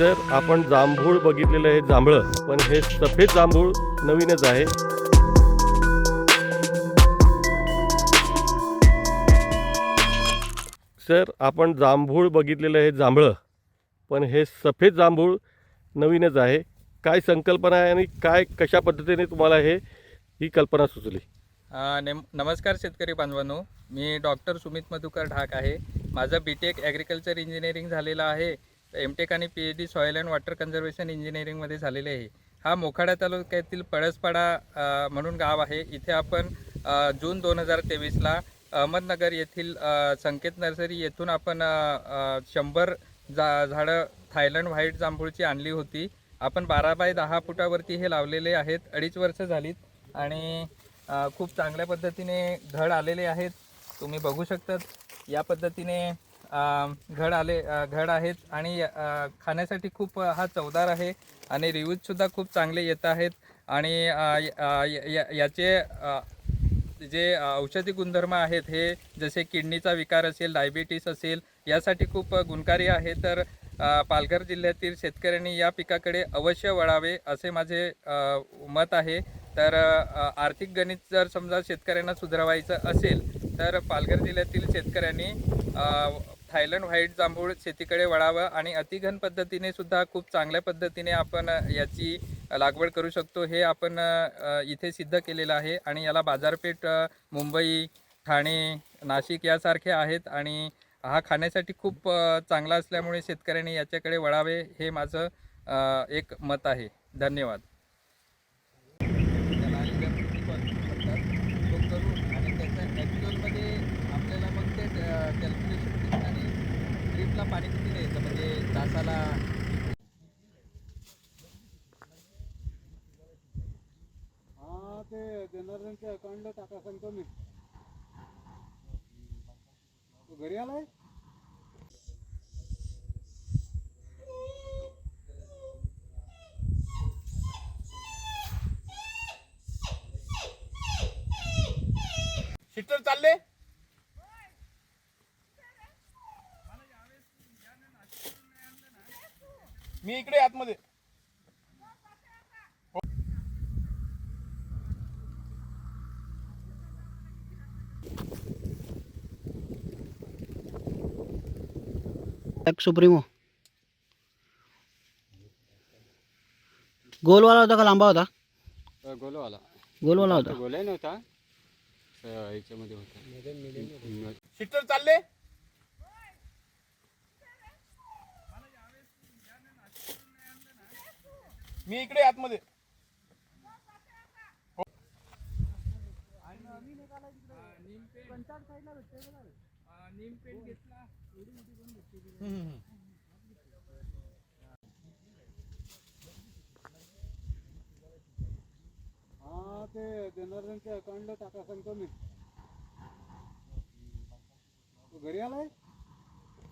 Sir आपण जांभूळ बघितलेलं आहे जांभळं, पण हे सफेद जांभूळ नवीनच आहे. सर आपण जांभूळ बघितलेलं आहे जांभळं, पण हे सफेद जांभूळ नवीनच आहे. काय संकल्पना आहे आणि काय कशा पद्धतीने तुम्हाला ही कल्पना सुचली? नमस्कार शेतकरी बांधवांनो, मी डॉक्टर सुमित मधुकर ढाक आहे. माझं BTech ॲग्रिकल्चर इंजिनिअरिंग झालेलं आहे. MTech आणि PhD soil and water conservation इंजिनिअरिंगमध्ये झालेले आहे. हा मोखाडा तालुक्यातील पळसपाडा म्हणून गाव आहे. इथे आपण जून 2023ला अहमदनगर येथील संकेत नर्सरी येथून आपण 100 झाडं थायलंड व्हाईट जांभूळची आणली होती. आपण 12 बाय 10 फुटावरती हे लावलेले आहेत. 2.5 वर्ष झालीत आणि खूप चांगल्या पद्धतीने घड आलेले आहेत. तुम्ही बघू शकतात या पद्धतीने घड आहेत आणि खाण्यासाठी खूप हा चवदार आहे आणि रिव्ह्यूजसुद्धा खूप चांगले येत आहेत. आणि याचे जे औषधी गुणधर्म आहेत हे जसे किडनीचा विकार असेल, डायबिटीस असेल, यासाठी खूप गुणकारी आहे. तर पालघर जिल्ह्यातील शेतकऱ्यांनी या पिकाकडे अवश्य वळावे असे माझे मत आहे. तर आर्थिक गणित जर समजा शेतकऱ्यांना सुधारायचं असेल तर पालघर जिल्ह्यातील शेतकऱ्यांनी थायलंड व्हाईट जांभूळ शेतीकडे वळावं आणि अतिघन पद्धतीने सुद्धा खूप चांगल्या पद्धतीने आपण याची लागवड करू शकतो. हे आपण इथे सिद्ध केलेलं आहे आणि याला बाजारपेठ मुंबई, ठाणे, नाशिक यासारखे आहेत आणि हा खाण्यासाठी खूप चांगला असल्यामुळे शेतकऱ्यांनी याच्याकडे वळावे हे माझं एक मत आहे. धन्यवाद. आणि त्याच्या ॲक्च्युअलमध्ये आपल्याला मग ते कॅल्क्युलेशन आणि ड्रीपला पाणी किती द्यायचं म्हणजे तासाला. हां, ते जनरलच्या अकाउंटला टाका सांगतो मी. तो घरी आलाय? शिटर चालले? मी इकडे आतमध्ये. सुप्रीमो गोलवाला होता का लांबा होता? गोलवाला. गोलवाला होता. गोलाय नव्हता, याच्यामध्ये होता. शिटर चालले? मी इकडे आतमध्ये. हां, ते जनरलच्या अकाउंटला टाका सांगतो मी. तो घरी आलाय?